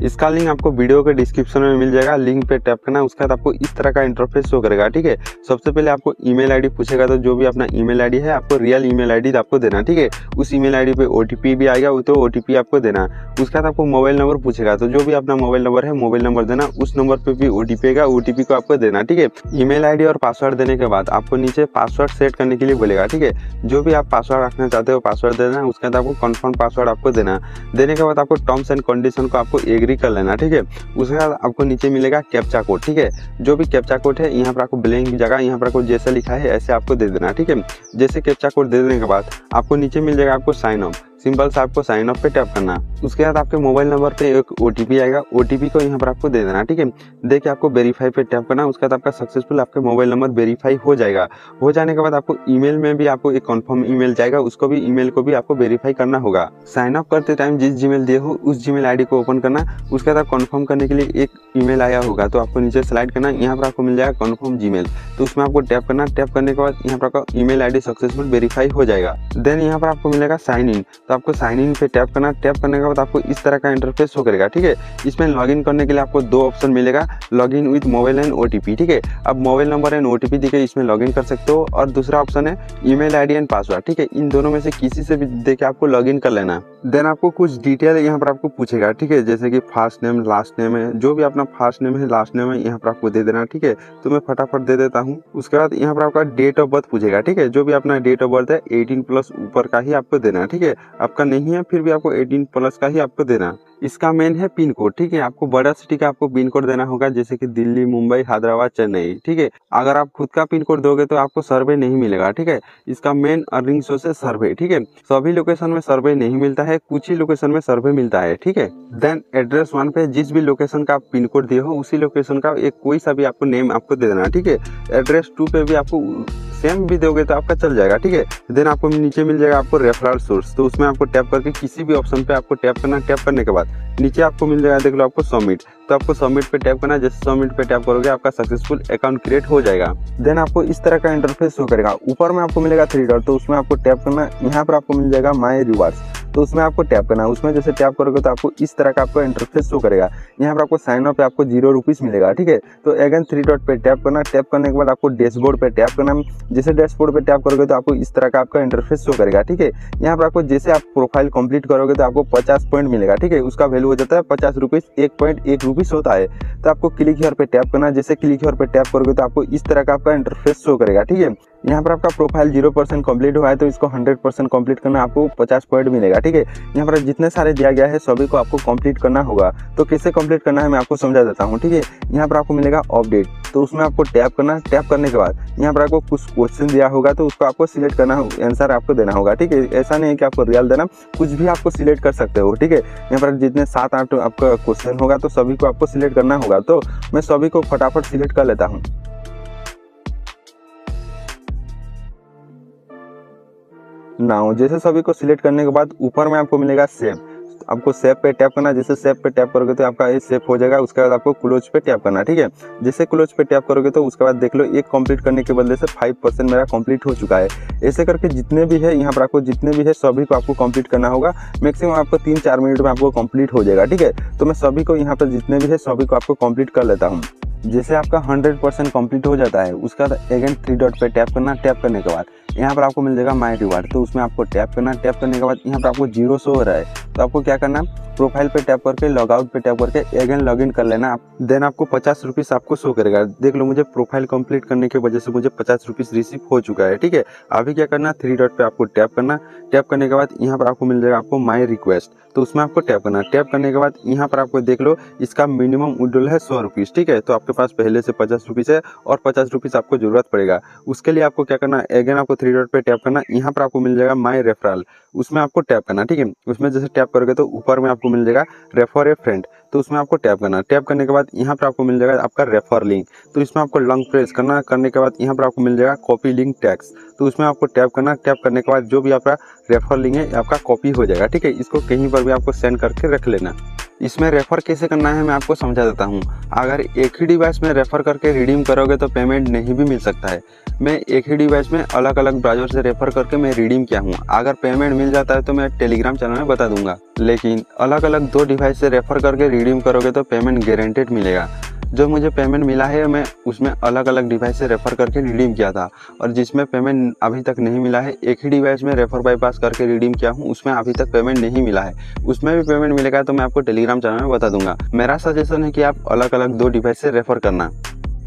इसका लिंक आपको वीडियो के डिस्क्रिप्शन में मिल जाएगा, लिंक पे टैप करना। उसके बाद आपको इस तरह का इंटरफेस शो करेगा, ठीक है। सबसे पहले आपको ईमेल आईडी पूछेगा, तो जो भी अपना ईमेल आईडी है आपको रियल ईमेल आईडी आपको देना, ठीक है। उस ईमेल आईडी पे ओटीपी भी आएगा, तो ओटीपी आपको देना। उसके बाद आपको मोबाइल नंबर पूछेगा, तो जो भी अपना मोबाइल नंबर है मोबाइल नंबर देना, उस नंबर पे भी ओटीपी आएगा, ओटीपी को आपको देना, ठीक है। ईमेल आईडी और पासवर्ड देने के बाद आपको नीचे पासवर्ड सेट करने के लिए बोलेगा, ठीक है। जो भी आप पासवर्ड रखना चाहते हो पासवर्ड देना, उसके बाद आपको कंफर्म पासवर्ड आपको देना। देने के बाद आपको टर्म्स एंड कंडीशन को आपको एग्री कर लेना, ठीक है। उसके बाद आपको नीचे मिलेगा कैप्चा कोड, ठीक है। जो भी कैप्चा कोड है यहाँ पर आपको ब्लैंक जगह यहाँ पर आपको जैसे लिखा है ऐसे आपको दे देना, ठीक है। जैसे कैप्चा कोड दे देने के बाद आपको नीचे मिल जाएगा आपको साइन अप, सिंपल से आपको साइन अप पे टैप करना। उसके बाद आपके मोबाइल नंबर पे एक ओटीपी आएगा, ओटीपी को यहाँ पर आपको दे देना, ठीक है। देखिए आपको वेरीफाई पे टैप करना। उसके बाद आपका सक्सेसफुल आपके मोबाइल नंबर वेरीफाई हो जाएगा। हो जाने के बाद आपको ईमेल में भी आपको एक कंफर्म ईमेल जाएगा, उसको भी ईमेल को भी आपको वेरीफाई करना होगा। साइन अप करते टाइम जिस जीमेल दिए हो उस जीमेल आईडी को ओपन करना। उसके बाद कंफर्म करने के लिए एक ईमेल आया होगा, तो आपको नीचे स्लाइड करना। यहाँ पर आपको मिल जाएगा कंफर्म जीमेल, तो उसमें आपको टैप करना। टैप करने के बाद यहाँ पर आपका ईमेल आईडी सक्सेसफुल वेरीफाई हो जाएगा। देन यहाँ पर आपको मिलेगा साइन इन, तो आपको साइन इन पे टैप करना। टैप करने के बाद आपको इस तरह का इंटरफेस शो करेगा, ठीक है। इसमें लॉगिन करने के लिए आपको दो ऑप्शन मिलेगा, login with mobile and OTP, ठीक है। अब मोबाइल नंबर एंड ओटीपी देके इसमें लॉगिन कर सकते हो, और दूसरा ऑप्शन है ईमेल आईडी एंड पासवर्ड, ठीक है। इन दोनों में से किसी से भी देके आपको लॉगिन कर लेना। देन आपको कुछ डिटेल यहाँ पर आपको पूछेगा, ठीक है, जैसे कि फर्स्ट नेम लास्ट नेम है, जो भी अपना फर्स्ट नेम है लास्ट नेम है यहाँ पर आपको दे देना, ठीक है। तो मैं फटाफट दे देता हूँ। उसके बाद यहाँ पर आपका डेट ऑफ बर्थ पूछेगा, ठीक है। जो भी अपना डेट ऑफ बर्थ है 18+ ऊपर का ही आपको देना, ठीक है। आपका नहीं है फिर भी आपको 18+ का ही आपको देना। इसका मेन है पिन कोड, ठीक है। आपको बड़ा सिटी का आपको पिन कोड देना होगा, जैसे कि दिल्ली, मुंबई, हैदराबाद, चेन्नई, ठीक है। अगर आप खुद का पिन कोड दोगे तो आपको सर्वे नहीं मिलेगा, ठीक है। इसका मेन अर्निंग सोर्स है सर्वे, ठीक है। सभी लोकेशन में सर्वे नहीं मिलता है, कुछ ही लोकेशन में सर्वे मिलता है, ठीक है। देन एड्रेस 1 पे जिस भी लोकेशन का आप पिन कोड दिए हो उसी लोकेशन का एक कोई सा भी आपको नेम आपको दे देना, ठीक है। एड्रेस 2 पे भी आपको सेम भी दोगे तो आपका चल जाएगा, ठीक है। देन आपको नीचे मिल जाएगा आपको रेफरल सोर्स, तो उसमें आपको टैप करके किसी भी ऑप्शन पे आपको टैप करना। टैप करने के बाद नीचे आपको मिल जाएगा, देख लो आपको सबमिट, तो आपको सबमिट पे टैप करना। जैसे सबमिट पे टैप करोगे आपका सक्सेसफुल अकाउंट क्रिएट हो जाएगा। देन आपको इस तरह का इंटरफेस शो करेगा। ऊपर में आपको मिलेगा 3 डॉट, तो उसमें आपको टैप करना। यहाँ पर आपको मिल जाएगा माई रिवार्ड्स, तो उसमें आपको टैप करना। उसमें जैसे टैप करोगे तो आपको इस तरह का आपको इंटरफेस शो करेगा। यहाँ पर आपको साइन अप पे आपको 0 रुपीज़ मिलेगा, ठीक है। तो अगेन 3 डॉट पे टैप करना। टैप करने के बाद आपको डैशबोर्ड पे टैप करना। जैसे डैशबोर्ड पे टैप करोगे तो आपको इस तरह का आपका इंटरफेस शो करेगा, ठीक है। यहाँ पर आपको जैसे आप प्रोफाइल कंप्लीट करोगे तो आपको 50 पॉइंट मिलेगा, ठीक है। उसका वैल्यू हो जाता है 50 रुपीज़, 1.1 रुपीज़ होता है। तो आपको क्लिक हियर पे टैप करना। जैसे क्लिक हियर पे टैप करोगे तो आपको इस तरह का आपका इंटरफेस शो करेगा, ठीक है। यहाँ पर आपका प्रोफाइल 0% कंप्लीट हुआ है, तो इसको 100% कंप्लीट करना, आपको 50 पॉइंट मिलेगा, ठीक है। यहाँ पर जितने सारे दिया गया है सभी को आपको कंप्लीट करना होगा। तो कैसे कंप्लीट करना है मैं आपको समझा देता हूँ, ठीक है। यहाँ पर आपको मिलेगा अपडेट, तो उसमें आपको टैप करना। टैप करने के बाद यहाँ पर आपको कुछ क्वेश्चन दिया होगा, तो उसको आपको सिलेक्ट करना, आंसर आपको देना होगा, ठीक है। ऐसा नहीं है कि आपको रियल देना, कुछ भी आपको सिलेक्ट कर सकते हो, ठीक है। यहाँ पर जितने 7-8 आपका क्वेश्चन होगा तो सभी को आपको सिलेक्ट करना होगा। तो मैं सभी को फटाफट सिलेक्ट कर लेता हूँ। नाउ जैसे सभी को सिलेक्ट करने के बाद ऊपर में आपको मिलेगा सेव, आपको सेव पे टैप करना। जैसे सेव पे टैप करोगे तो आपका ये सेव हो जाएगा। उसके बाद आपको क्लोज पे टैप करना, ठीक है। जैसे क्लोज पे टैप करोगे तो उसके बाद देख लो एक कंप्लीट करने के बदले से 5% मेरा कंप्लीट हो चुका है। ऐसे करके जितने भी है यहाँ पर आपको जितने भी है सभी को आपको कंप्लीट करना होगा। मैक्सिमम आपको 3-4 मिनट में आपको कंप्लीट हो जाएगा, ठीक है। तो मैं सभी को यहाँ पर जितने भी है सभी को आपको कंप्लीट कर लेता हूँ। जैसे आपका 100% कंप्लीट हो जाता है उसका अगेन 3 डॉट पे टैप करना। टैप करने के बाद यहाँ पर आपको मिल जाएगा माई रिवार्ड, तो उसमें आपको टैप करना। टैप करने के बाद यहाँ पर आपको 0 शो हो रहा है, तो आपको क्या करना, प्रोफाइल पे टैप करके लॉग आउट पे टैप करके अगेन लॉगिन कर लेना। देन आपको 50 रुपीज़ आपको शो करेगा। देख लो मुझे प्रोफाइल कंप्लीट करने की वजह से मुझे 50 रुपीज़ रिसीव हो चुका है, ठीक है। अभी क्या करना, 3 डॉट पे आपको टैप करना। टैप करने के बाद यहाँ पर आपको मिल जाएगा आपको माई रिक्वेस्ट, तो उसमें आपको टैप करना। टैप करने के बाद यहाँ पर आपको देख लो इसका मिनिमम विड्रॉल है 100 रुपीज़, ठीक है। तो आपके पास पहले से 50 रुपीज़ है और 50 रुपीज़ आपको जरूरत पड़ेगा। उसके लिए आपको क्या करना, अगेन आपको 3 डॉट पे टैप करना। यहाँ पर आपको मिल जाएगा माई रेफरल, उसमें आपको टैप करना, ठीक है। उसमें जैसे टैप करोगे तो ऊपर में आपको मिल जाएगा रेफर ए फ्रेंड, तो उसमें आपको टैप करना। टैप करने के बाद यहाँ पर आपको मिल जाएगा आपका रेफर लिंक, तो इसमें आपको लॉन्ग प्रेस करना। करने के बाद यहाँ पर आपको मिल जाएगा कॉपी लिंक टैक्स, तो उसमें आपको टैप करना। टैप करने के बाद जो भी आपका रेफर लिंक है आपका कॉपी हो जाएगा, ठीक है। इसको कहीं पर भी आपको सेंड करके रख लेना। इसमें रेफर कैसे करना है मैं आपको समझा देता हूँ। अगर एक ही डिवाइस में रेफर करके रिडीम करोगे तो पेमेंट नहीं भी मिल सकता है। मैं एक ही डिवाइस में अलग अलग ब्राउज़र से रेफर करके मैं रिडीम किया हूँ। अगर पेमेंट मिल जाता है तो मैं टेलीग्राम चैनल में बता दूंगा। लेकिन अलग अलग 2 डिवाइस से रेफर करके रिडीम करोगे तो पेमेंट गारंटेड मिलेगा। जो मुझे पेमेंट मिला है मैं उसमें अलग अलग डिवाइस से रेफ़र करके रिडीम किया था, और जिसमें पेमेंट अभी तक नहीं मिला है, एक ही डिवाइस में रेफ़र बाईपास करके रिडीम किया हूँ, उसमें अभी तक पेमेंट नहीं मिला है। उसमें भी पेमेंट मिलेगा तो मैं आपको टेलीग्राम चैनल में बता दूंगा। मेरा सजेशन है कि आप अलग अलग 2 डिवाइस से रेफ़र करना।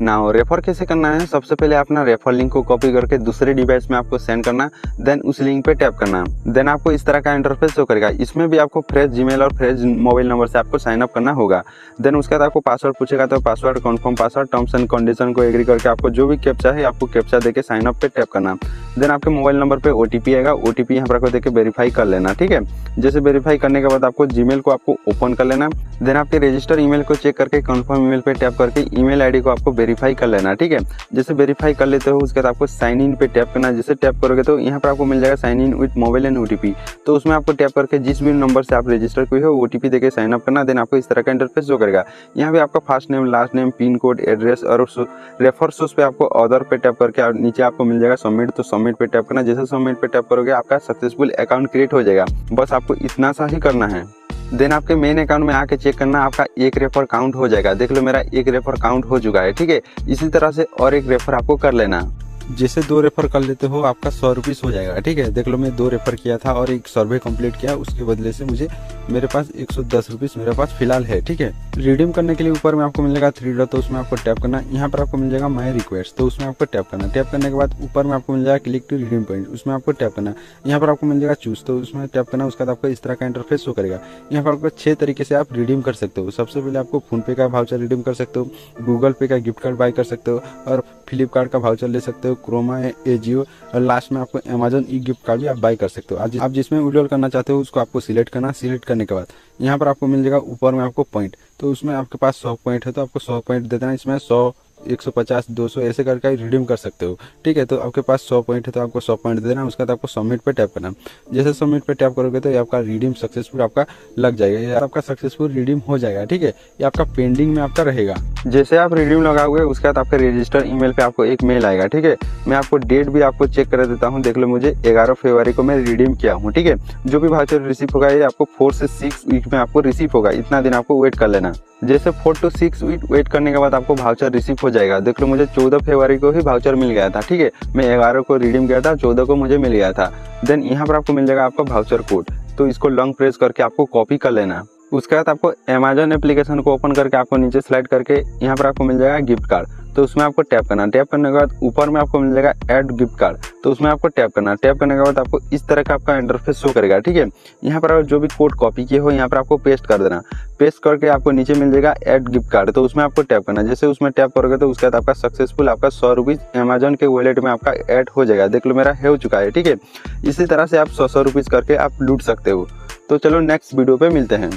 नाउ रेफर कैसे करना है, सबसे पहले अपना रेफर लिंक को कॉपी करके दूसरे डिवाइस में आपको सेंड करना, देन उस लिंक पे टैप करना। देन आपको इस तरह का इंटरफेस शो करेगा। इसमें भी आपको फ्रेश जीमेल और फ्रेश मोबाइल नंबर से आपको साइन अप करना होगा। देन उसके बाद आपको पासवर्ड पूछेगा तो password confirm password terms and condition को एग्री करके आपको जो भी कैप्चा है आपको कैप्चा देके साइन अप पे टैप करना। देन आपके मोबाइल नंबर पे ओटीपी आएगा, ओटीपी यहाँ पर आपको देके वेरीफाई कर लेना, ठीक है। जैसे वेरीफाई करने के बाद आपको जीमेल को आपको ओपन कर लेना। देन आपके रजिस्टर ईमेल को चेक करके कंफर्म ईमेल पे टैप करके ईमेल आईडी को आपको वेरीफाई कर लेना, ठीक है। जैसे वेरीफाई कर लेते हो उसके बाद आपको साइन इन पे टैप करना। जैसे टैप करोगे तो यहाँ पर आपको मिल जाएगा sign in with mobile and OTP, तो उसमें आपको टैप करके जिस भी नंबर से आप रजिस्टर किए हो ओटीपी देके साइन अप करना। देन आपको इस तरह का इंटरफेस शो करेगा। यहाँ पे आपका first name, last name, pin code, address और रेफर सोर्स पे आपको अदर पे टैप करके और नीचे आपको मिल जाएगा सबमिट, तो सबमिट पे टैप करना। जैसे सबमिट पे टैप करोगे आपका सक्सेसफुल अकाउंट क्रिएट हो जाएगा। बस आपको इतना सा ही करना है। देन आपके मेन अकाउंट में आके चेक करना, आपका एक रेफर काउंट हो जाएगा। देख लो मेरा एक रेफर काउंट हो चुका है, ठीक है। इसी तरह से और एक रेफर आपको कर लेना। जैसे 2 रेफर कर लेते हो आपका 100 रुपीज़ हो जाएगा, ठीक है। देख लो मैं 2 रेफर किया था और एक सर्वे कंप्लीट किया, उसके बदले से मेरे पास 110 रुपीज़ मेरे पास फिलहाल है, ठीक है। रिडीम करने के लिए ऊपर में आपको मिलेगा 3 डॉट, तो उसमें आपको टैप करना। यहाँ पर आपको मिल जाएगा माई रिक्वेस्ट, तो उसमें आपको टैप करना। टैप करने के बाद ऊपर में आपको मिल जाएगा क्लिक टू रिडीम पॉइंट, उसमें आपको टैप करना। यहाँ पर आपको मिल जाएगा चूज, तो उसमें टैप करना। उसके बाद आपको इस तरह का इंटरफेस शो करेगा। यहाँ पर आपको 6 तरीके से आप रिडीम कर सकते हो। सबसे पहले आपको फोनपे का वाउचर रिडीम कर सकते हो, गूगल पे का गिफ्ट कार्ड बाय कर सकते हो और फ्लिपकार्ट का वाउचर ले सकते हो, क्रोमा, एजियो और लास्ट में आपको अमेजन ई गिफ्ट कार्ड भी आप बाय कर सकते हो। आप जिसमें विड्रॉल करना चाहते हो उसको आपको सिलेक्ट करना। सिलेक्ट करने के बाद यहाँ पर आपको मिल जाएगा ऊपर में आपको पॉइंट, तो उसमें आपके पास 100 पॉइंट है तो आपको 100 पॉइंट दे देना। इसमें 100, 150, 200 ऐसे करके रिडीम कर सकते हो, ठीक है। तो आपके पास 100 पॉइंट है तो आपको 100 पॉइंट देना। उसके बाद आपको सबमिट पे टैप करना। जैसे सबमिट पे टैप करोगे तो ये आपका रिडीम सक्सेसफुल आपका लग जाएगा, ये आपका सक्सेसफुल रिडीम हो जाएगा, ठीक है। ये आपका पेंडिंग में आपका रहेगा। जैसे आप रिडीम लगाओगे उसके बाद आपके रजिस्टर ईमेल पे आपको एक मेल आएगा, ठीक है। मैं आपको डेट भी आपको चेक कर देता हूँ। देख लो मुझे 11 फरवरी को मैं रिडीम किया हूँ, ठीक है। जो भी वाउचर रिसीव होगा ये आपको 4 से 6 वीक में आपको रिसीव होगा। इतना दिन आपको वेट कर लेना। जैसे 4 to 6 वीक वेट करने के बाद आपको वाउचर रिसीव हो जाएगा। देख लो मुझे 14 फरवरी को ही वाउचर मिल गया था, ठीक है। मैं 11 को रिडीम किया था, 14 को मुझे मिल गया था। देन यहाँ पर आपको मिल जाएगा आपका वाउचर कोड, तो इसको लॉन्ग प्रेस करके आपको कॉपी कर लेना। उसके बाद आपको अमेजन एप्लीकेशन को ओपन करके आपको नीचे स्लाइड करके यहाँ पर आपको मिल जाएगा गिफ्ट कार्ड, तो उसमें आपको टैप करना। टैप करने के बाद ऊपर में आपको मिल जाएगा ऐड गिफ्ट कार्ड, तो उसमें आपको टैप करना। टैप करने के बाद आपको इस तरह का आपका इंटरफेस शो करेगा, ठीक है। यहाँ पर जो भी कोड कॉपी किए हो यहाँ पर आपको पेस्ट कर देना। पेस्ट करके आपको नीचे मिल जाएगा ऐड गिफ्ट कार्ड, तो उसमें आपको टैप करना। जैसे उसमें टैप करोगे तो उसके बाद आपका सक्सेसफुल आपका 100 रुपीज़ अमेजन के वॉलेट में आपका ऐड हो जाएगा। देख लो मेरा हो चुका है, ठीक है। इसी तरह से आप 100 रुपीज़ करके आप लूट सकते हो। तो चलो नेक्स्ट वीडियो पे मिलते हैं।